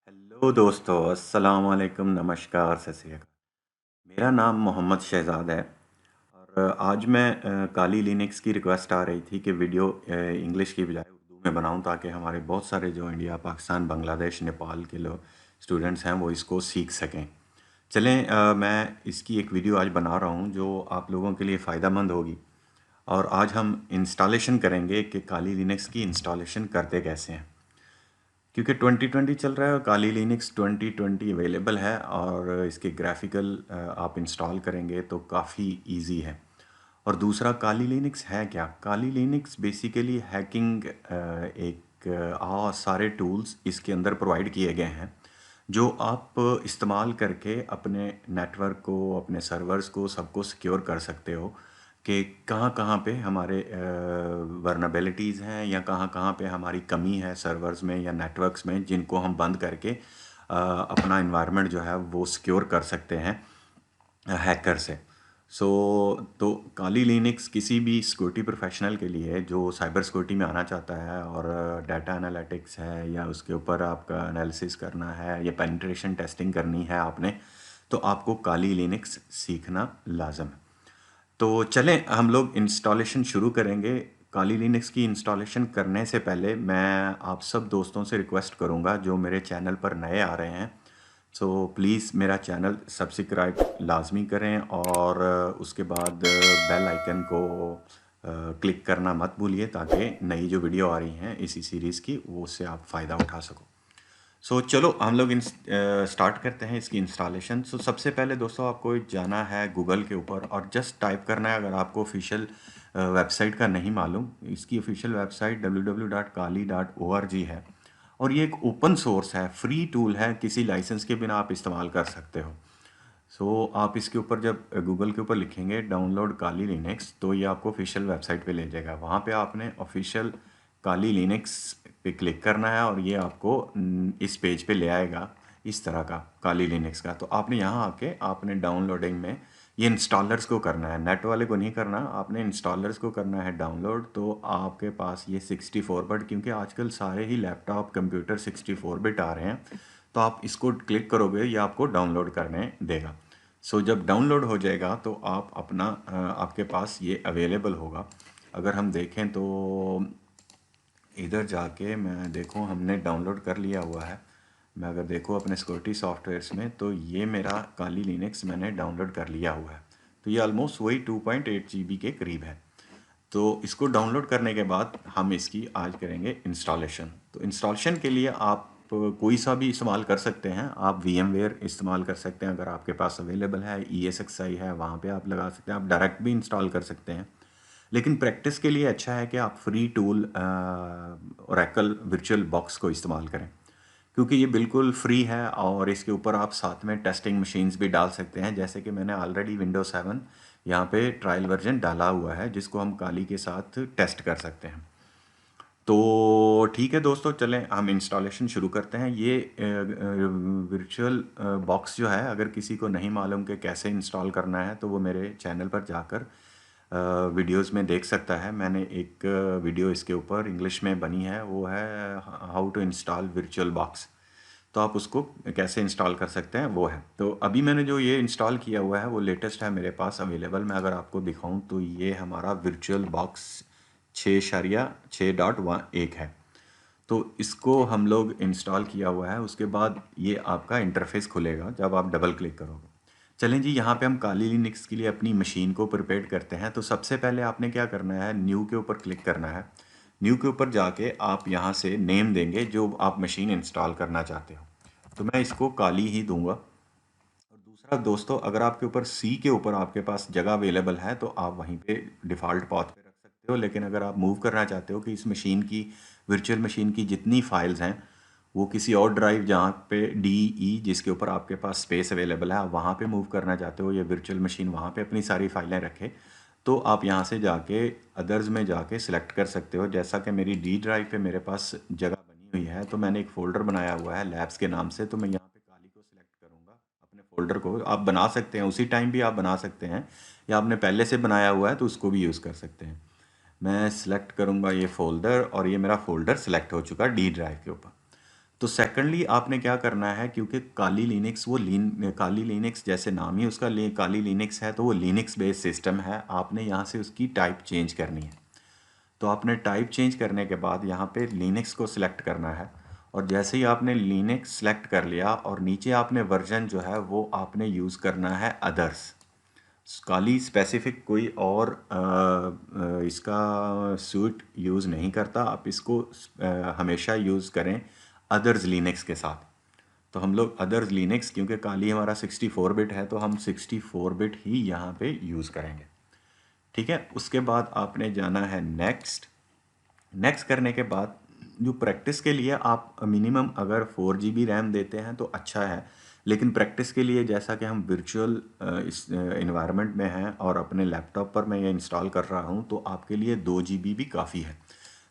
Hello दोस्तों, अस्सलाम वालेकुम, नमस्कार, सत श्री अकाल। मेरा नाम मोहम्मद शहज़ाद है और आज मैं काली लिनक्स की रिक्वेस्ट आ रही थी कि वीडियो इंग्लिश की बजाय उर्दू में बनाऊं ताकि हमारे बहुत सारे जो इंडिया, पाकिस्तान, बांग्लादेश, नेपाल के लोग स्टूडेंट्स हैं वो इसको सीख सकें। चलें, मैं इसकी एक वीडियो आज बना रहा हूं जो आप लोगों के लिए फ़ायदेमंद होगी। और आज हम इंस्टॉलेशन करेंगे कि काली लिनक्स की इंस्टॉलेशन करते कैसे हैं, क्योंकि 2020 चल रहा है और काली लिनक्स 2020 अवेलेबल है और इसके ग्राफिकल आप इंस्टॉल करेंगे तो काफ़ी इजी है। और दूसरा, काली लिनक्स है क्या? काली लिनक्स बेसिकली हैकिंग एक सारे टूल्स इसके अंदर प्रोवाइड किए गए हैं जो आप इस्तेमाल करके अपने नेटवर्क को, अपने सर्वर्स को, सबको सिक्योर कर सकते हो कि कहाँ कहाँ पे हमारे वर्नेबिलिटीज़ हैं या कहाँ कहाँ पे हमारी कमी है सर्वर्स में या नेटवर्क्स में, जिनको हम बंद करके अपना इन्वायरमेंट जो है वो सिक्योर कर सकते हैं हैकर से। सो तो काली लिनक्स किसी भी सिक्योरिटी प्रोफेशनल के लिए जो साइबर सिक्योरिटी में आना चाहता है और डाटा एनालिटिक्स है या उसके ऊपर आपका एनालिसिस करना है या पेनिट्रेशन टेस्टिंग करनी है आपने, तो आपको काली लिनक्स सीखना लाजम है। तो चलें हम लोग इंस्टॉलेशन शुरू करेंगे। काली लिनक्स की इंस्टॉलेशन करने से पहले मैं आप सब दोस्तों से रिक्वेस्ट करूंगा जो मेरे चैनल पर नए आ रहे हैं, सो प्लीज़ मेरा चैनल सब्सक्राइब लाजमी करें और उसके बाद बेल आइकन को क्लिक करना मत भूलिए ताकि नई जो वीडियो आ रही हैं इसी सीरीज़ की वो उससे आप फ़ायदा उठा सको। चलो हम लोग स्टार्ट करते हैं इसकी इंस्टॉलेशन। सबसे पहले दोस्तों आपको जाना है गूगल के ऊपर और जस्ट टाइप करना है, अगर आपको ऑफिशियल वेबसाइट का नहीं मालूम, इसकी ऑफिशियल वेबसाइट www.kali.org है और ये एक ओपन सोर्स है, फ्री टूल है, किसी लाइसेंस के बिना आप इस्तेमाल कर सकते हो। आप इसके ऊपर जब गूगल के ऊपर लिखेंगे डाउनलोड काली लिनक्स तो ये आपको ऑफिशियल वेबसाइट पे ले जाएगा। वहाँ पे आपने ऑफिशियल काली लिनक्स पे क्लिक करना है और ये आपको इस पेज पे ले आएगा, इस तरह का काली लिनक्स का। तो आपने यहाँ आके आपने डाउनलोडिंग में ये इंस्टॉलर्स को करना है, नेट वाले को नहीं करना, आपने इंस्टॉलर्स को करना है डाउनलोड। तो आपके पास ये 64 बिट, क्योंकि आजकल सारे ही लैपटॉप कंप्यूटर 64 बिट आ रहे हैं, तो आप इसको क्लिक करोगे ये आपको डाउनलोड करने देगा। जब डाउनलोड हो जाएगा तो आप अपना आपके पास ये अवेलेबल होगा। अगर हम देखें तो इधर जाके मैं देखूं हमने डाउनलोड कर लिया हुआ है। मैं अगर देखूं अपने सिक्योरिटी सॉफ्टवेयर्स में तो ये मेरा काली लिनक्स मैंने डाउनलोड कर लिया हुआ है। तो ये ऑलमोस्ट वही 2.8 GB के करीब है। तो इसको डाउनलोड करने के बाद हम इसकी आज करेंगे इंस्टॉलेशन। तो इंस्टॉलेशन के लिए आप कोई सा भी इस्तेमाल कर सकते हैं। आप VMware इस्तेमाल कर सकते हैं, अगर आपके पास अवेलेबल है, ESXi है, वहाँ पे आप लगा सकते हैं। आप डायरेक्ट भी इंस्टॉल कर सकते हैं, लेकिन प्रैक्टिस के लिए अच्छा है कि आप free tool Oracle virtual box को इस्तेमाल करें, क्योंकि ये बिल्कुल फ्री है और इसके ऊपर आप साथ में टेस्टिंग मशीन्स भी डाल सकते हैं। जैसे कि मैंने ऑलरेडी विंडोज 7 यहाँ पे ट्रायल वर्जन डाला हुआ है जिसको हम काली के साथ टेस्ट कर सकते हैं। तो ठीक है दोस्तों, चलें हम इंस्टॉलेशन शुरू करते हैं। ये वर्चुअल बॉक्स जो है, अगर किसी को नहीं मालूम कि कैसे इंस्टॉल करना है तो वो मेरे चैनल पर जाकर वीडियोस में देख सकता है। मैंने एक वीडियो इसके ऊपर इंग्लिश में बनी है, वो है how to install VirtualBox. तो आप उसको कैसे इंस्टॉल कर सकते हैं वो है। तो अभी मैंने जो ये इंस्टॉल किया हुआ है वो लेटेस्ट है मेरे पास अवेलेबल। मैं अगर आपको दिखाऊं तो ये हमारा वर्चुअल बॉक्स 6.6.1 है। तो इसको हम लोग इंस्टॉल किया हुआ है। उसके बाद ये आपका इंटरफेस खुलेगा जब आप डबल क्लिक करोगे। चलें जी, यहाँ पे हम काली लिनक्स के लिए अपनी मशीन को प्रिपेयर करते हैं। तो सबसे पहले आपने क्या करना है, न्यू के ऊपर क्लिक करना है। न्यू के ऊपर जाके आप यहाँ से नेम देंगे जो आप मशीन इंस्टॉल करना चाहते हो। तो मैं इसको काली ही दूंगा। और दूसरा दोस्तों, अगर आपके ऊपर सी के ऊपर आपके पास जगह अवेलेबल है तो आप वहीं पे डिफ़ॉल्ट पाथ पे रख सकते हो, लेकिन अगर आप मूव करना चाहते हो कि इस मशीन की, वर्चुअल मशीन की जितनी फाइल्स हैं वो किसी और ड्राइव जहाँ पे DE जिसके ऊपर आपके पास स्पेस अवेलेबल है, आप वहाँ पे मूव करना चाहते हो, या वर्चुअल मशीन वहाँ पे अपनी सारी फाइलें रखे, तो आप यहाँ से जाके अदर्स में जाके सिलेक्ट कर सकते हो। जैसा कि मेरी D ड्राइव पे मेरे पास जगह बनी हुई है तो मैंने एक फ़ोल्डर बनाया हुआ है लैब्स के नाम से, तो मैं यहाँ पे काली को सिलेक्ट करूँगा। अपने फ़ोल्डर को आप बना सकते हैं, उसी टाइम भी आप बना सकते हैं, या आपने पहले से बनाया हुआ है तो उसको भी यूज़ कर सकते हैं। मैं सिलेक्ट करूँगा ये फ़ोल्डर और ये मेरा फ़ोल्डर सिलेक्ट हो चुका D ड्राइव के ऊपर। तो सेकंडली आपने क्या करना है, क्योंकि काली लिनक्स काली लिनक्स जैसे नाम ही उसका काली लिनक्स है, तो वो लिनक्स बेस्ड सिस्टम है। आपने यहाँ से उसकी टाइप चेंज करनी है। तो आपने टाइप चेंज करने के बाद यहाँ पे लिनक्स को सिलेक्ट करना है, और जैसे ही आपने लिनक्स सेलेक्ट कर लिया और नीचे आपने वर्जन जो है वो आपने यूज़ करना है अदर्स। काली स्पेसिफिक कोई और इसका सूट यूज़ नहीं करता। आप इसको हमेशा यूज़ करें अदर्स लिनक्स के साथ। तो हम लोग अदर्स लिनक्स, क्योंकि काली हमारा 64 बिट है, तो हम 64 बिट ही यहाँ पे यूज़ करेंगे। ठीक है, उसके बाद आपने जाना है नेक्स्ट। नेक्स्ट करने के बाद जो प्रैक्टिस के लिए आप मिनिमम अगर 4 GB रैम देते हैं तो अच्छा है, लेकिन प्रैक्टिस के लिए जैसा कि हम वर्चुअल इस इन्वायरमेंट में हैं और अपने लैपटॉप पर मैं ये इंस्टॉल कर रहा हूँ, तो आपके लिए 2 GB भी काफ़ी है।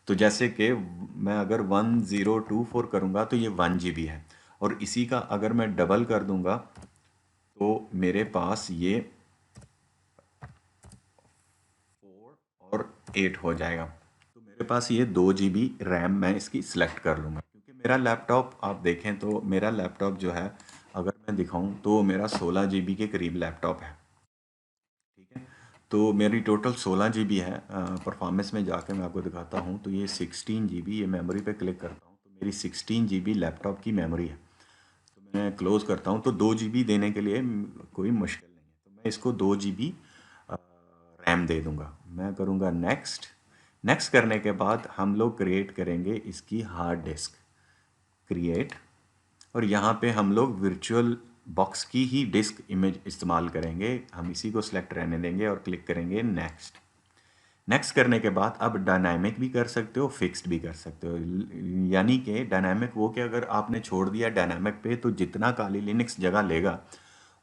तो जैसे कि मैं अगर 1024 करूँगा तो ये 1 GB है, और इसी का अगर मैं डबल कर दूंगा तो मेरे पास ये 4 और 8 हो जाएगा। तो मेरे पास ये 2 GB रैम मैं इसकी सिलेक्ट कर लूँगा, क्योंकि मेरा लैपटॉप आप देखें तो मेरा लैपटॉप जो है, अगर मैं दिखाऊं तो मेरा 16 GB के करीब लैपटॉप है। ठीक है, तो मेरी टोटल 16 GB है। परफॉर्मेंस में जाके मैं आपको दिखाता हूँ, तो ये 16 GB, ये मेमोरी पे क्लिक करता हूँ तो मेरी 16 GB लैपटॉप की मेमोरी है। तो मैं क्लोज़ करता हूँ, तो 2 GB देने के लिए कोई मुश्किल नहीं है। तो मैं इसको 2 GB रैम दे दूंगा। मैं करूँगा नेक्स्ट। नेक्स्ट करने के बाद हम लोग क्रिएट करेंगे इसकी हार्ड डिस्क, क्रिएट, और यहाँ पे हम लोग वर्चुअल बॉक्स की ही डिस्क इमेज इस्तेमाल करेंगे। हम इसी को सिलेक्ट रहने देंगे और क्लिक करेंगे नेक्स्ट। नेक्स्ट करने के बाद अब डायनामिक भी कर सकते हो, फिक्स्ड भी कर सकते हो। यानी कि डायनामिक वो कि अगर आपने छोड़ दिया डायनामिक पे, तो जितना काली लिनक्स जगह लेगा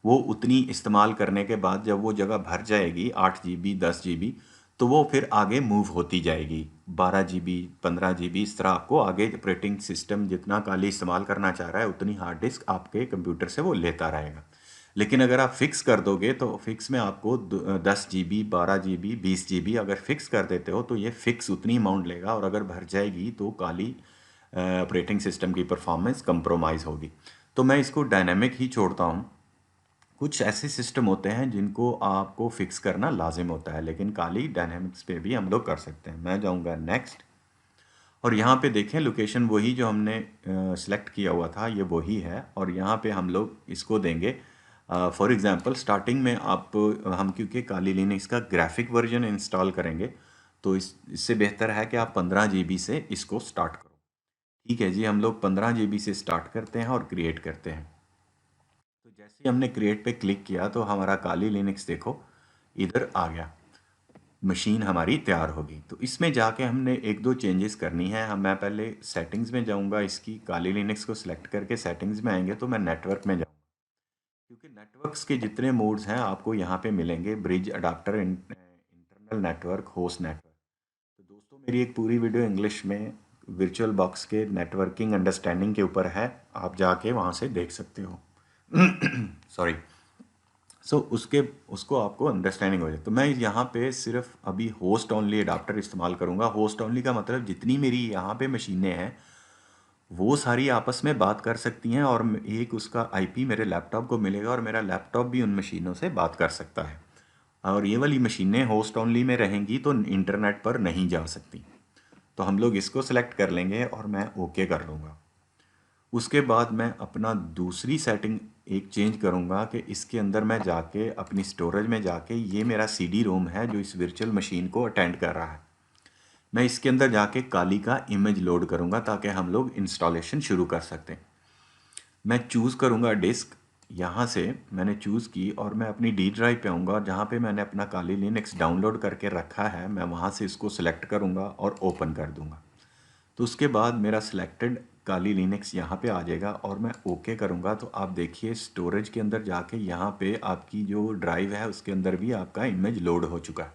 वो उतनी इस्तेमाल करने के बाद जब वो जगह भर जाएगी 8 GB 10 GB, तो वो फिर आगे मूव होती जाएगी 12 GB 15 GB, इस तरह आपको आगे ऑपरेटिंग सिस्टम जितना काली इस्तेमाल करना चाह रहा है उतनी हार्ड डिस्क आपके कंप्यूटर से वो लेता रहेगा। लेकिन अगर आप फिक्स कर दोगे तो फिक्स में आपको 10 GB 12 GB 20 GB अगर फिक्स कर देते हो तो ये फिक्स उतनी अमाउंट लेगा, और अगर भर जाएगी तो काली ऑपरेटिंग सिस्टम की परफॉर्मेंस कंप्रोमाइज़ होगी। तो मैं इसको डायनेमिक ही छोड़ता हूँ। कुछ ऐसे सिस्टम होते हैं जिनको आपको फिक्स करना लाजिम होता है, लेकिन काली डायनेमिक्स पे भी हम लोग कर सकते हैं। मैं जाऊंगा नेक्स्ट, और यहाँ पे देखें लोकेशन वही जो हमने सिलेक्ट किया हुआ था, ये वही है, और यहाँ पे हम लोग इसको देंगे। फॉर एग्जांपल स्टार्टिंग में आप हम क्योंकि काली लिनक्स का ग्राफिक वर्जन इंस्टॉल करेंगे, तो इससे बेहतर है कि आप 15 GB से इसको स्टार्ट करो। ठीक है जी, हम लोग 15 GB से स्टार्ट करते हैं और क्रिएट करते हैं। तो जैसे ही हमने क्रिएट पे क्लिक किया तो हमारा काली लिनक्स देखो इधर आ गया, मशीन हमारी तैयार होगी। तो इसमें जाके हमने एक दो चेंजेस करनी है। हम मैं पहले सेटिंग्स में जाऊंगा, इसकी काली लिनक्स को सिलेक्ट करके सेटिंग्स में आएंगे तो मैं नेटवर्क में जाऊंगा, क्योंकि नेटवर्क्स के जितने मोड्स हैं आपको यहाँ पे मिलेंगे, bridge, adapter, internal network, host network. तो दोस्तों मेरी एक पूरी वीडियो इंग्लिश में वर्चुअल बॉक्स के नेटवर्किंग अंडरस्टैंडिंग के ऊपर है, आप जाके वहाँ से देख सकते हो। सॉरी। सो उसके उसको आपको अंडरस्टैंडिंग हो जाए। तो मैं यहाँ पे सिर्फ अभी होस्ट ओनली अडाप्टर इस्तेमाल करूँगा। होस्ट ओनली का मतलब जितनी मेरी यहाँ पे मशीनें हैं वो सारी आपस में बात कर सकती हैं, और एक उसका आईपी मेरे लैपटॉप को मिलेगा, और मेरा लैपटॉप भी उन मशीनों से बात कर सकता है। और ये वाली मशीनें होस्ट ओनली में रहेंगी तो इंटरनेट पर नहीं जा सकती। तो हम लोग इसको सेलेक्ट कर लेंगे और मैं ओके कर लूँगा। उसके बाद मैं अपना दूसरी सेटिंग एक चेंज करूँगा कि इसके अंदर मैं जाके अपनी स्टोरेज में जाके, ये मेरा सीडी रोम है जो इस वर्चुअल मशीन को अटेंड कर रहा है, मैं इसके अंदर जाके काली का इमेज लोड करूँगा ताकि हम लोग इंस्टॉलेशन शुरू कर सकते हैं। मैं चूज़ करूँगा डिस्क, यहाँ से मैंने चूज़ की और मैं अपनी डी ड्राइव पे आऊँगा, जहाँ पे मैंने अपना काली लिनक्स डाउनलोड करके रखा है, मैं वहाँ से इसको सिलेक्ट करूँगा और ओपन कर दूँगा। तो उसके बाद मेरा सिलेक्टेड काली लिनक्स यहाँ पे आ जाएगा और मैं ओके करूँगा। तो आप देखिए स्टोरेज के अंदर जाके यहाँ पे आपकी जो ड्राइव है उसके अंदर भी आपका इमेज लोड हो चुका है।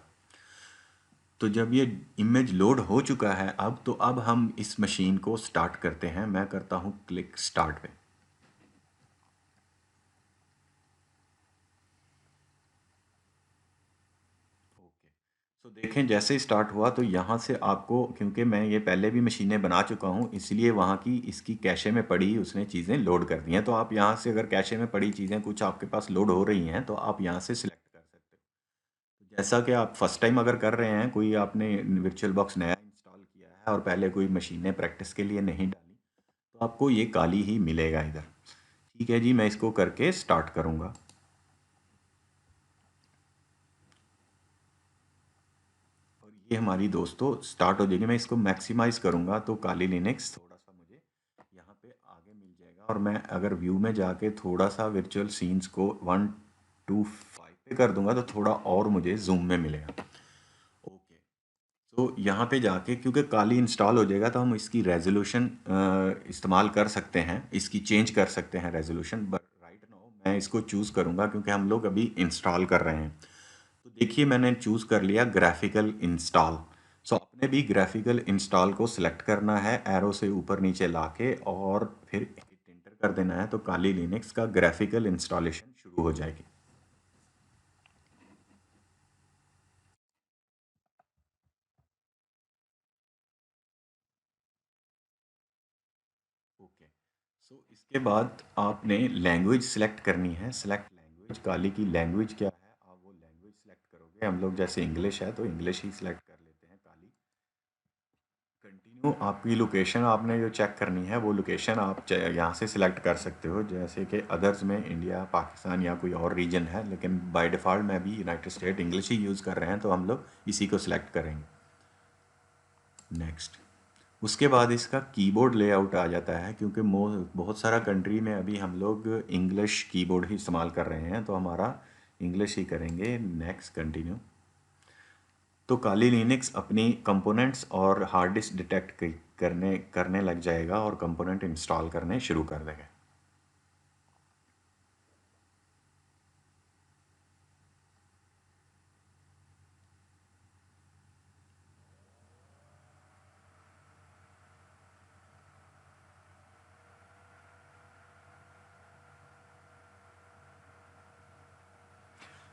तो जब ये इमेज लोड हो चुका है अब, तो अब हम इस मशीन को स्टार्ट करते हैं। मैं करता हूँ क्लिक स्टार्ट पे। ओके, सो देखें जैसे ही स्टार्ट हुआ तो यहाँ से आपको, क्योंकि मैं ये पहले भी मशीनें बना चुका हूँ, इसलिए वहाँ की इसकी कैशे में पड़ी उसने चीज़ें लोड कर दी हैं। तो आप यहाँ से अगर कैशे में पड़ी चीज़ें कुछ आपके पास लोड हो रही हैं तो आप यहाँ से सिलेक्ट कर सकते हो। तो जैसा कि आप फर्स्ट टाइम अगर कर रहे हैं, कोई आपने वर्चुअल बॉक्स नया इंस्टॉल किया है और पहले कोई मशीनें प्रैक्टिस के लिए नहीं डाली, तो आपको ये काली ही मिलेगा इधर। ठीक है जी, मैं इसको करके स्टार्ट करूँगा। और ये हमारी दोस्तों स्टार्ट हो जाएगी। मैं इसको मैक्सिमाइज करूँगा तो काली लिनक्स थोड़ा सा मुझे यहाँ पे आगे मिल जाएगा। और मैं अगर व्यू में जाके थोड़ा सा वर्चुअल सीन्स को 1 to 5 पे कर दूंगा तो थोड़ा और मुझे जूम में मिलेगा। ओके, तो यहाँ पे जाके क्योंकि काली इंस्टॉल हो जाएगा तो हम इसकी रेजोल्यूशन इस्तेमाल कर सकते हैं, इसकी चेंज कर सकते हैं रेजोल्यूशन। बट राइट नाउ मैं इसको चूज़ करूँगा क्योंकि हम लोग अभी इंस्टॉल कर रहे हैं। तो देखिए मैंने चूज़ कर लिया ग्राफिकल इंस्टॉल। सो आपने भी ग्राफिकल इंस्टॉल को सिलेक्ट करना है एरो से ऊपर नीचे लाके और फिर इंटर कर देना है, तो काली लिनक्स का ग्राफिकल इंस्टॉलेशन शुरू हो जाएगी। ओके, सो इसके बाद आपने लैंग्वेज सेलेक्ट करनी है। सेलेक्ट लैंग्वेज, काली की लैंग्वेज क्या है आप वो लैंग्वेज सेलेक्ट करोगे। हम लोग जैसे इंग्लिश है तो इंग्लिश ही सिलेक्ट कर लेते हैं काली। कंटिन्यू, आपकी लोकेशन आपने जो चेक करनी है वो लोकेशन आप यहाँ से सिलेक्ट कर सकते हो। जैसे कि अदर्स में इंडिया, पाकिस्तान या कोई और रीजन है, लेकिन बाय डिफ़ॉल्ट में भी यूनाइटेड स्टेट इंग्लिश ही यूज़ कर रहे हैं तो हम लोग इसी को सिलेक्ट करेंगे। नेक्स्ट, उसके बाद इसका कीबोर्ड लेआउट आ जाता है क्योंकि बहुत सारा कंट्री में अभी हम लोग इंग्लिश कीबोर्ड ही इस्तेमाल कर रहे हैं तो हमारा इंग्लिश ही करेंगे। Next, continue. तो काली लिनक्स अपनी कंपोनेंट्स और हार्ड डिस्क डिटेक्ट करने करने लग जाएगा और कंपोनेंट इंस्टॉल करने शुरू कर देगा।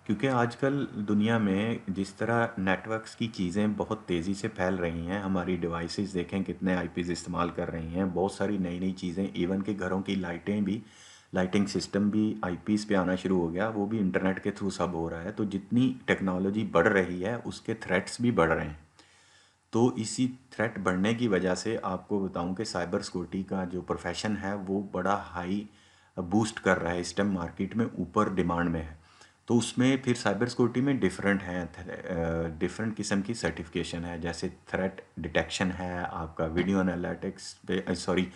क्योंकि आजकल दुनिया में जिस तरह नेटवर्क्स की चीज़ें बहुत तेज़ी से फैल रही हैं, हमारी डिवाइसेस देखें कितने आईपीज़ इस्तेमाल कर रही हैं, बहुत सारी नई नई चीज़ें, इवन कि घरों की लाइटें भी, लाइटिंग सिस्टम भी आईपीज़ पे आना शुरू हो गया, वो भी इंटरनेट के थ्रू सब हो रहा है। तो जितनी टेक्नोलॉजी बढ़ रही है उसके थ्रेट्स भी बढ़ रहे हैं। तो इसी थ्रेट बढ़ने की वजह से आपको बताऊं कि साइबर सिक्योरिटी का जो प्रोफेशन है वो बड़ा हाई बूस्ट कर रहा है, इस टाइम मार्केट में ऊपर डिमांड में है। तो उसमें फिर साइबर सिक्योरिटी में डिफरेंट हैं, डिफरेंट किस्म की सर्टिफिकेशन है। जैसे थ्रेट डिटेक्शन है आपका, वीडियो एनालिटिक्स पे, सॉरी,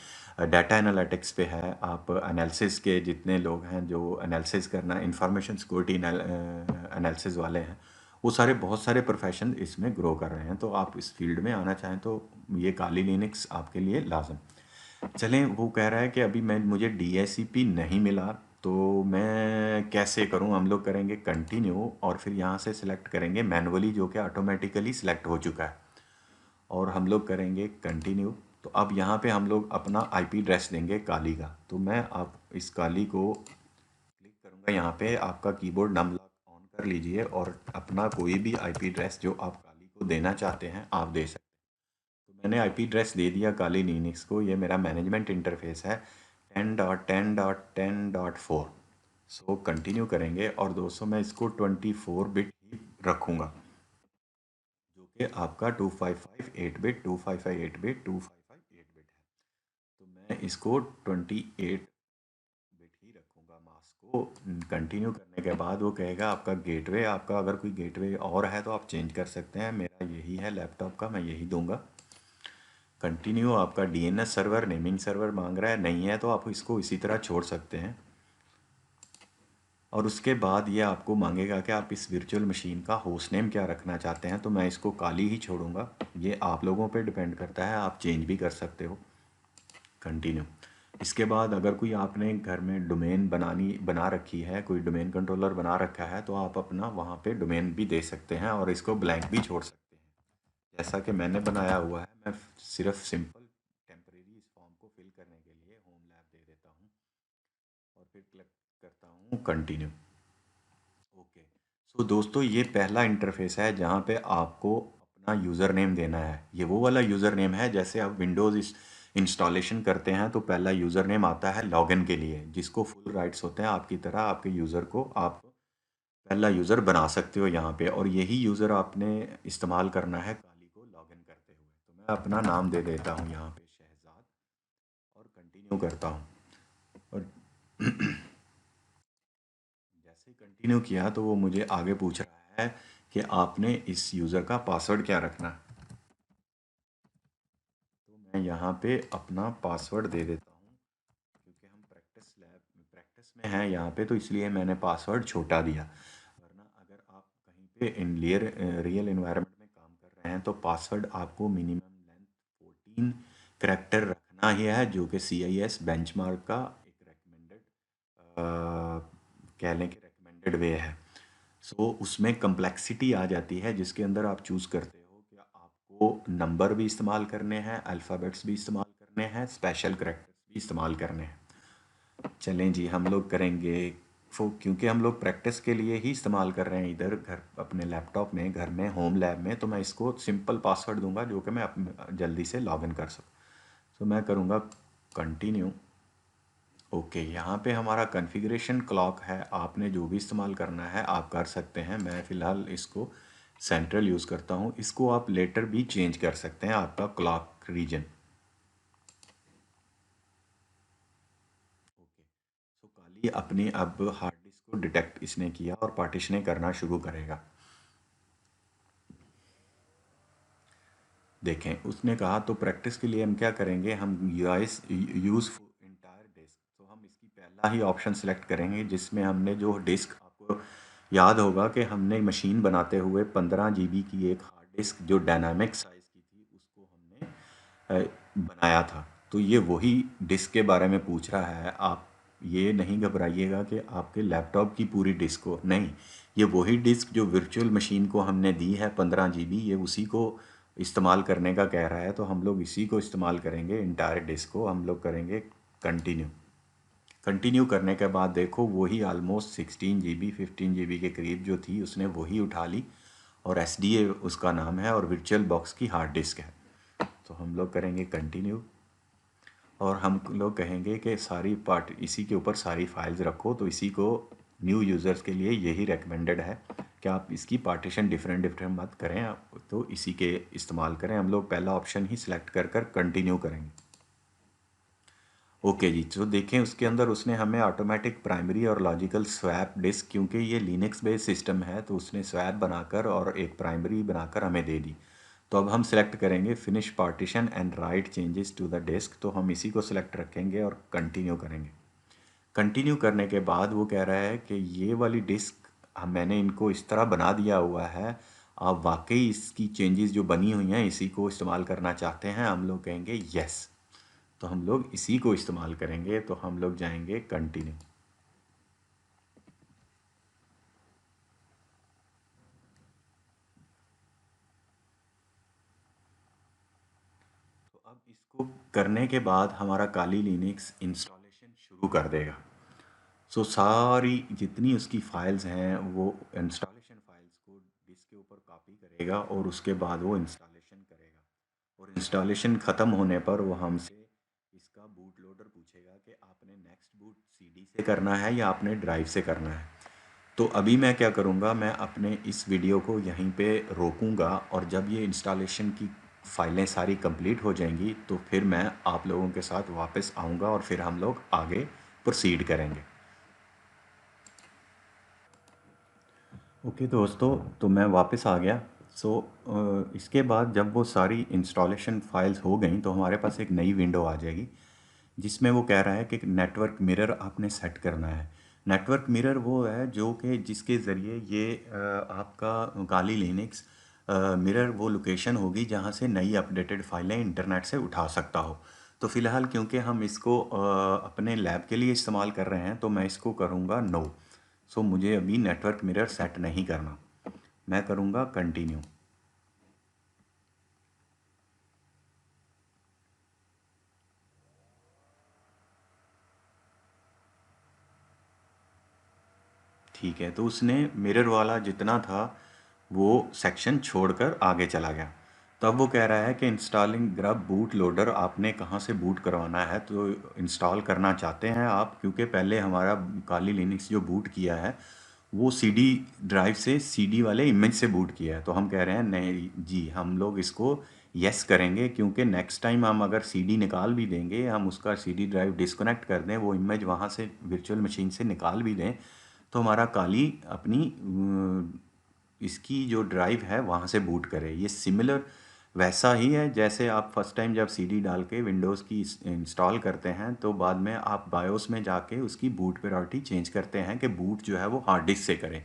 डाटा एनालिटिक्स पे है, आप एनालिसिस के जितने लोग हैं जो एनालिसिस करना, इंफॉर्मेशन सिक्योरिटी एनालिसिस वाले हैं, वो सारे बहुत सारे प्रोफेशन इसमें ग्रो कर रहे हैं। तो आप इस फील्ड में आना चाहें तो ये काली लिनक्स आपके लिए लाजम। चलें, वो कह रहा है कि अभी मैं मुझे डीएससीपी नहीं मिला तो मैं कैसे करूं। हम लोग करेंगे कंटिन्यू और फिर यहाँ से सिलेक्ट करेंगे मैनुअली, जो कि ऑटोमेटिकली सिलेक्ट हो चुका है, और हम लोग करेंगे कंटिन्यू। तो अब यहाँ पे हम लोग अपना आईपी एड्रेस देंगे काली का। तो मैं अब इस काली को क्लिक करूँगा, यहाँ पे आपका कीबोर्ड नम लॉक ऑन कर लीजिए और अपना कोई भी आईपी एड्रेस जो आप काली को देना चाहते हैं आप दे सकते हैं। तो मैंने आईपी एड्रेस दे दिया काली लिनक्स को। ये मेरा मैनेजमेंट इंटरफेस है 10.10.10.4। सो कंटिन्यू करेंगे और दोस्तों मैं इसको 24 बिट ही रखूँगा, जो कि आपका 255 8 बिट, 255 8 बिट, 255 8 बिट है। तो मैं इसको 28 बिट ही रखूँगा मास्क को। कंटिन्यू करने के बाद वो कहेगा आपका गेटवे, आपका अगर कोई गेटवे और है तो आप चेंज कर सकते हैं। मेरा यही है लैपटॉप का, मैं यही दूंगा। कंटिन्यू, आपका डीएनएस सर्वर, नेमिंग सर्वर मांग रहा है, नहीं है तो आप इसको इसी तरह छोड़ सकते हैं। और उसके बाद ये आपको मांगेगा कि आप इस वर्चुअल मशीन का होस्ट नेम क्या रखना चाहते हैं। तो मैं इसको काली ही छोड़ूंगा। ये आप लोगों पे डिपेंड करता है, आप चेंज भी कर सकते हो। कंटिन्यू। इसके बाद अगर कोई आपने घर में डोमेन बना रखी है, कोई डोमेन कंट्रोलर बना रखा है, तो आप अपना वहाँ पे डोमेन भी दे सकते हैं और इसको ब्लैंक भी छोड़ सकते हैं। जैसा कि मैंने बनाया हुआ है, मैं सिर्फ सिंपल टेम्परेरी इस फॉर्म को फिल करने के लिए होम लैब दे देता हूँ और फिर क्लिक करता हूँ कंटिन्यू। ओके, सो दोस्तों, ये पहला इंटरफेस है जहाँ पे आपको अपना यूज़र नेम देना है। ये वो वाला यूज़र नेम है जैसे आप विंडोज़ इस इंस्टॉलेशन करते हैं तो पहला यूज़र नेम आता है लॉगिन के लिए, जिसको फुल राइट्स होते हैं आपकी तरह। आपके यूज़र को आप पहला यूज़र बना सकते हो यहाँ पे, और यही यूज़र आपने इस्तेमाल करना है काली को लॉगिन करते हुए। तो मैं अपना नाम दे देता हूँ यहाँ पे शहजाद, और कंटिन्यू करता हूँ। और जैसे ही कंटिन्यू किया तो वो मुझे आगे पूछ रहा है कि आपने इस यूज़र का पासवर्ड क्या रखना है। तो मैं यहाँ पे अपना पासवर्ड दे देता हूँ, क्योंकि हम प्रैक्टिस में हैं यहाँ पे, तो इसलिए मैंने पासवर्ड छोटा दिया। वरना अगर आप कहीं पे इन रियल इन्वायरमेंट में काम कर रहे हैं तो पासवर्ड आपको मिनिमम लेंथ 14 करैक्टर रखना ही है, जो कि CIS बेंचमार्क का एक रेकमेंडेड कह लें कि रेकमेंडेड वे है। सो उसमें कम्प्लेक्सिटी आ जाती है, जिसके अंदर आप चूज़ करते हो कि आपको नंबर भी इस्तेमाल करने हैं, अल्फ़ाबेट्स भी इस्तेमाल करने हैं, स्पेशल करैक्टर्स भी इस्तेमाल करने हैं। चलें जी, हम लोग करेंगे क्योंकि हम लोग प्रैक्टिस के लिए ही इस्तेमाल कर रहे हैं इधर घर अपने लैपटॉप में, घर में, होम लैब में, तो मैं इसको सिंपल पासवर्ड दूंगा जो कि मैं जल्दी से लॉगिन कर सकूँ। तो मैं करूँगा कंटिन्यू। ओके, यहाँ पे हमारा कॉन्फ़िगरेशन क्लॉक है। आपने जो भी इस्तेमाल करना है आप कर सकते हैं। मैं फ़िलहाल इसको सेंट्रल यूज़ करता हूँ। इसको आप लेटर भी चेंज कर सकते हैं, आपका क्लॉक रीजन। ओके, सो काली अपनी अब हार्ड डिस्क को डिटेक्ट इसने किया और पार्टीशनिंग करना शुरू करेगा। देखें, उसने कहा तो प्रैक्टिस के लिए हम क्या करेंगे, हम यूज़ इंटायर डिस्क, तो हम इसकी पहला ही ऑप्शन सेलेक्ट करेंगे जिसमें हमने जो डिस्क, आपको याद होगा कि हमने मशीन बनाते हुए 15 GB की एक हार्ड डिस्क जो डायनामिक साइज़ की थी उसको हमने बनाया था। तो ये वही डिस्क के बारे में पूछ रहा है। आप ये नहीं घबराइएगा कि आपके लैपटॉप की पूरी डिस्क हो, नहीं, ये वही डिस्क जो वर्चुअल मशीन को हमने दी है 15 GB, ये उसी को इस्तेमाल करने का कह रहा है। तो हम लोग इसी को इस्तेमाल करेंगे, इंटायर डिस्क को हम लोग करेंगे कंटिन्यू। कंटिन्यू करने के बाद देखो वही ऑलमोस्ट 16 GB 15 GB के करीब जो थी उसने वही उठा ली, और SDA उसका नाम है और वर्चुअल बॉक्स की हार्ड डिस्क है। तो हम लोग करेंगे कंटिन्यू, और हम लोग कहेंगे कि सारी पार्ट इसी के ऊपर सारी फाइल्स रखो। तो इसी को न्यू यूज़र्स के लिए यही रेकमेंडेड है कि आप इसकी पार्टीशन डिफरेंट डिफरेंट मत करें, आप तो इसी के इस्तेमाल करें। हम लोग पहला ऑप्शन ही सिलेक्ट कर कर कंटिन्यू करेंगे। ओके जी, तो देखें उसके अंदर उसने हमें ऑटोमेटिक प्राइमरी और लॉजिकल स्वैप डिस्क, क्योंकि ये लिनक्स बेस्ड सिस्टम है तो उसने स्वैप बनाकर और एक प्राइमरी बनाकर हमें दे दी। तो अब हम सिलेक्ट करेंगे finish partition and write changes to the disk, तो हम इसी को सिलेक्ट रखेंगे और कंटिन्यू करेंगे। कंटिन्यू करने के बाद वो कह रहा है कि ये वाली डिस्क मैंने इनको इस तरह बना दिया हुआ है, आप वाकई इसकी चेंजेस जो बनी हुई हैं इसी को इस्तेमाल करना चाहते हैं। हम लोग कहेंगे यस, तो हम लोग इसी को इस्तेमाल करेंगे। तो हम लोग जाएंगे कंटिन्यू। तो अब इसको करने के बाद हमारा काली लिनक्स इंस्टॉलेशन शुरू कर देगा। सो सारी जितनी उसकी फाइल्स हैं वो इंस्टॉलेशन फाइल्स को डिस्क के ऊपर कॉपी करेगा और उसके बाद वो इंस्टॉलेशन करेगा। और इंस्टॉलेशन ख़त्म होने पर वो हमसे इसका बूट लोडर पूछेगा कि आपने नेक्स्ट बूट CD से करना है या आपने ड्राइव से करना है। तो अभी मैं क्या करूँगा, मैं अपने इस वीडियो को यहीं पे रोकूँगा, और जब ये इंस्टॉलेशन की फ़ाइलें सारी कंप्लीट हो जाएंगी तो फिर मैं आप लोगों के साथ वापस आऊँगा और फिर हम लोग आगे प्रोसीड करेंगे। ओके दोस्तों, तो मैं वापस आ गया। सो इसके बाद जब वो सारी इंस्टॉलेशन फाइल्स हो गई तो हमारे पास एक नई विंडो आ जाएगी, जिसमें वो कह रहा है कि नेटवर्क मिरर आपने सेट करना है। नेटवर्क मिरर वो है जो कि जिसके ज़रिए ये आपका गाली लिनक्स मिरर वो लोकेशन होगी जहाँ से नई अपडेटेड फाइलें इंटरनेट से उठा सकता हो। तो फ़िलहाल क्योंकि हम इसको अपने लैब के लिए इस्तेमाल कर रहे हैं तो मैं इसको करूँगा नो। सो मुझे अभी नेटवर्क मिरर सेट नहीं करना, मैं करूँगा कंटिन्यू। ठीक है, तो उसने मिरर वाला जितना था वो सेक्शन छोड़कर आगे चला गया। तो अब वो कह रहा है कि इंस्टॉलिंग ग्रब बूट लोडर आपने कहाँ से बूट करवाना है, तो इंस्टॉल करना चाहते हैं आप, क्योंकि पहले हमारा काली लिनक्स जो बूट किया है वो सीडी ड्राइव से सीडी वाले इमेज से बूट किया है। तो हम कह रहे हैं नहीं जी, हम लोग इसको यस करेंगे, क्योंकि नेक्स्ट टाइम हम अगर सीडी निकाल भी देंगे, हम उसका सीडी ड्राइव डिस्कनेक्ट कर दें, वो इमेज वहाँ से वर्चुअल मशीन से निकाल भी दें, तो हमारा काली अपनी इसकी जो ड्राइव है वहाँ से बूट करे। ये सिमिलर वैसा ही है जैसे आप फर्स्ट टाइम जब सीडी डाल के विंडोज़ की इंस्टॉल करते हैं, तो बाद में आप बायोस में जाके उसकी बूट प्रायोरिटी चेंज करते हैं कि बूट जो है वो हार्ड डिस्क से करें।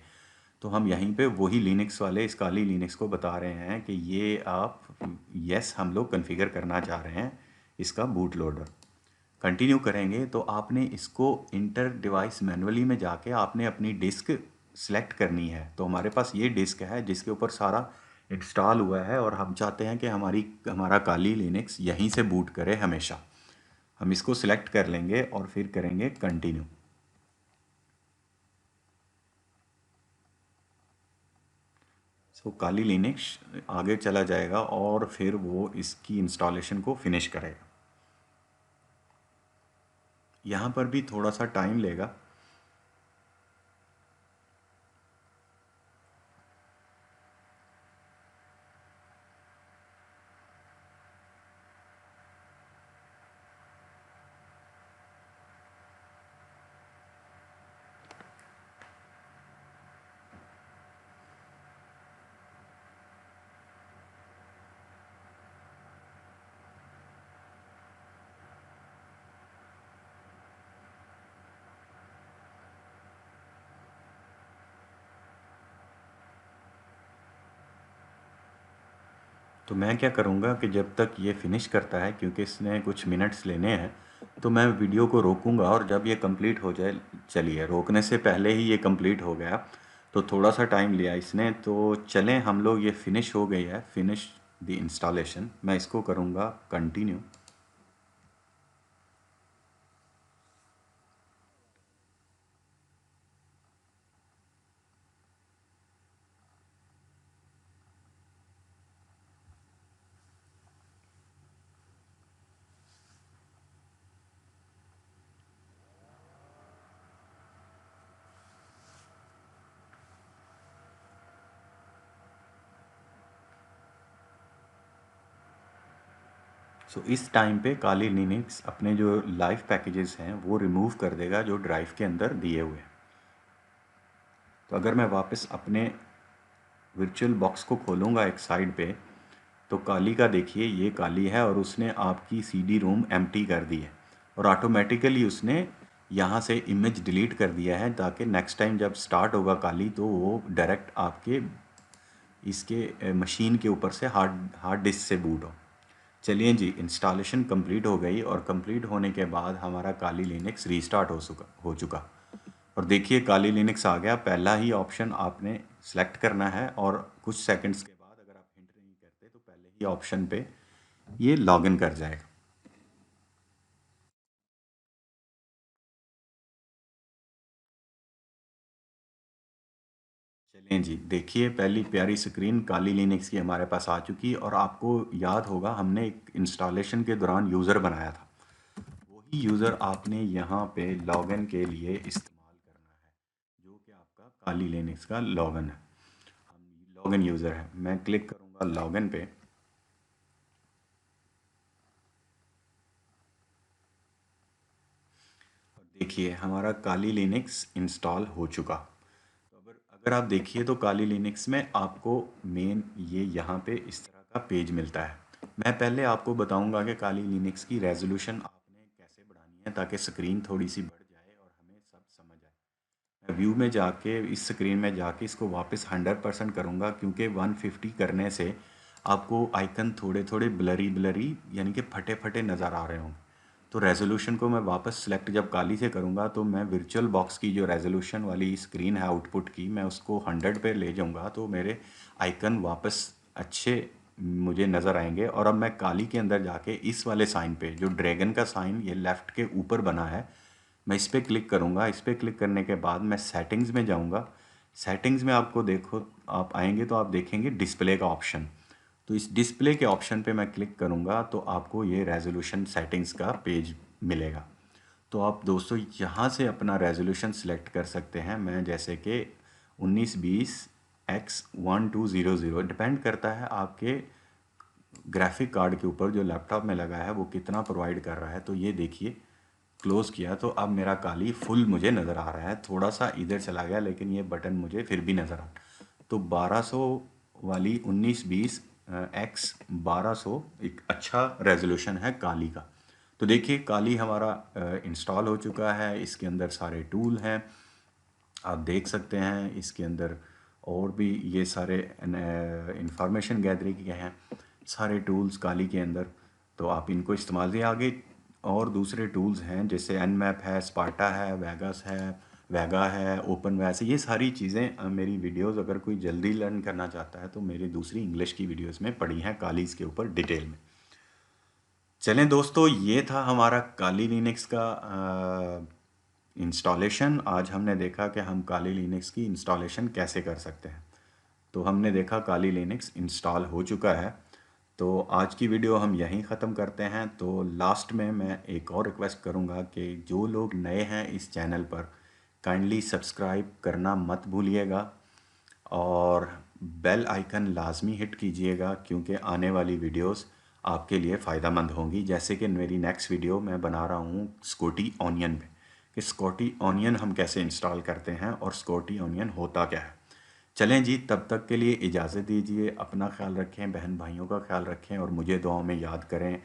तो हम यहीं पे वही लिनक्स वाले इस काली लिनक्स को बता रहे हैं कि ये आप यस हम लोग कॉन्फ़िगर करना चाह रहे हैं इसका बूट लोडर। कंटिन्यू करेंगे तो आपने इसको इंटर डिवाइस मैनुअली में जाके आपने अपनी डिस्क सेलेक्ट करनी है। तो हमारे पास ये डिस्क है जिसके ऊपर सारा इंस्टॉल हुआ है, और हम चाहते हैं कि हमारा काली लिनक्स यहीं से बूट करे हमेशा। हम इसको सिलेक्ट कर लेंगे और फिर करेंगे कंटिन्यू। सो काली लिनक्स आगे चला जाएगा और फिर वो इसकी इंस्टॉलेशन को फिनिश करेगा। यहाँ पर भी थोड़ा सा टाइम लेगा। तो मैं क्या करूँगा कि जब तक ये फिनिश करता है, क्योंकि इसने कुछ मिनट्स लेने हैं, तो मैं वीडियो को रोकूंगा, और जब ये कंप्लीट हो जाए, चलिए रोकने से पहले ही ये कंप्लीट हो गया, तो थोड़ा सा टाइम लिया इसने, तो चलें हम लोग, ये फिनिश हो गई है, फिनिश द इंस्टॉलेशन। मैं इसको करूँगा कंटिन्यू। सो इस टाइम पे काली लिनक्स अपने जो लाइव पैकेजेस हैं वो रिमूव कर देगा जो ड्राइव के अंदर दिए हुए हैं। तो अगर मैं वापस अपने वर्चुअल बॉक्स को खोलूँगा एक साइड पे, तो काली का देखिए ये काली है, और उसने आपकी सीडी रोम एम्प्टी कर दी है, और ऑटोमेटिकली उसने यहाँ से इमेज डिलीट कर दिया है, ताकि नेक्स्ट टाइम जब स्टार्ट होगा काली तो वो डायरेक्ट आपके इसके मशीन के ऊपर से हार्ड हार्ड डिस्क से बूट हो। चलिए जी, इंस्टॉलेशन कंप्लीट हो गई, और कंप्लीट होने के बाद हमारा काली लिनक्स रीस्टार्ट हो चुका। और देखिए काली लिनक्स आ गया। पहला ही ऑप्शन आपने सेलेक्ट करना है, और कुछ सेकंड्स के बाद अगर आप हिंट नहीं करते तो पहले ही ऑप्शन पे ये लॉगिन कर जाएगा। चलिए जी, देखिए पहली प्यारी स्क्रीन काली लिनक्स की हमारे पास आ चुकी, और आपको याद होगा हमने एक इंस्टॉलेशन के दौरान यूज़र बनाया था। वही यूज़र आपने यहाँ पे लॉगिन के लिए इस्तेमाल करना है, जो कि आपका काली लिनक्स का लॉगिन है। हम लॉगिन यूज़र है, मैं क्लिक करूँगा लॉगिन पे। और देखिए हमारा काली लिनक्स इंस्टॉल हो चुका। तो अगर अगर आप देखिए तो काली लिनक्स में आपको मेन ये यहाँ पे इस तरह का पेज मिलता है। मैं पहले आपको बताऊंगा कि काली लिनक्स की रेजोल्यूशन आपने कैसे बढ़ानी है, ताकि स्क्रीन थोड़ी सी बढ़ जाए और हमें सब समझ आए। मैं व्यू में जाके इस स्क्रीन में जाके इसको वापस 100% करूँगा, क्योंकि 150 करने से आपको आइकन थोड़े थोड़े ब्लरी ब्लरी यानी कि फटे फटे नज़र आ रहे होंगे। तो रेजोल्यूशन को मैं वापस सेलेक्ट जब काली से करूँगा, तो मैं वर्चुअल बॉक्स की जो रेजोल्यूशन वाली स्क्रीन है आउटपुट की, मैं उसको 100 पे ले जाऊँगा, तो मेरे आइकन वापस अच्छे मुझे नज़र आएंगे। और अब मैं काली के अंदर जाके इस वाले साइन पे, जो ड्रैगन का साइन ये लेफ़्ट के ऊपर बना है, मैं इस पे क्लिक करूँगा। इस पे क्लिक करने के बाद मैं सेटिंग्स में जाऊँगा। सेटिंग्स में आपको देखो, आप आएंगे तो आप देखेंगे डिस्प्ले का ऑप्शन। तो इस डिस्प्ले के ऑप्शन पे मैं क्लिक करूँगा तो आपको ये रेजोल्यूशन सेटिंग्स का पेज मिलेगा। तो आप दोस्तों यहाँ से अपना रेजोल्यूशन सेलेक्ट कर सकते हैं। मैं जैसे कि 1920x1200, डिपेंड करता है आपके ग्राफिक कार्ड के ऊपर जो लैपटॉप में लगा है वो कितना प्रोवाइड कर रहा है। तो ये देखिए, क्लोज़ किया तो अब मेरा काली फुल मुझे नज़र आ रहा है। थोड़ा सा इधर चला गया लेकिन ये बटन मुझे फिर भी नज़र आ रहा है। तो 1200 वाली 1920 एक्स 1200 एक अच्छा रेजोल्यूशन है काली का। तो देखिए कॉली हमारा इंस्टॉल हो चुका है। इसके अंदर सारे टूल हैं, आप देख सकते हैं। इसके अंदर और भी ये सारे इंफॉर्मेशन गैदरिंग के हैं सारे टूल्स कॉली के अंदर। तो आप इनको इस्तेमाल से आगे और दूसरे टूल्स हैं जैसे एनमैप है, स्पार्टा है, वेगास है, वेगा है, ओपन वैस, ये सारी चीज़ें मेरी वीडियोस अगर कोई जल्दी लर्न करना चाहता है तो मेरी दूसरी इंग्लिश की वीडियोस में पड़ी हैं कॉलीज़ के ऊपर डिटेल में। चलें दोस्तों, ये था हमारा काली लिनक्स का इंस्टॉलेशन। आज हमने देखा कि हम काली लिनक्स की इंस्टॉलेशन कैसे कर सकते हैं। तो हमने देखा काली लिनक्स इंस्टॉल हो चुका है। तो आज की वीडियो हम यहीं ख़त्म करते हैं। तो लास्ट में मैं एक और रिक्वेस्ट करूँगा कि जो लोग नए हैं इस चैनल पर, काइंडली सब्सक्राइब करना मत भूलिएगा और बेल आइकन लाजमी हिट कीजिएगा, क्योंकि आने वाली वीडियोस आपके लिए फ़ायदेमंद होंगी। जैसे कि मेरी नेक्स्ट वीडियो मैं बना रहा हूँ स्कॉटी ओनियन पे, कि स्कॉटी ओनियन हम कैसे इंस्टॉल करते हैं और स्कॉटी ओनियन होता क्या है। चलें जी, तब तक के लिए इजाज़त दीजिए। अपना ख्याल रखें, बहन भाइयों का ख्याल रखें और मुझे दुआओं में याद करें।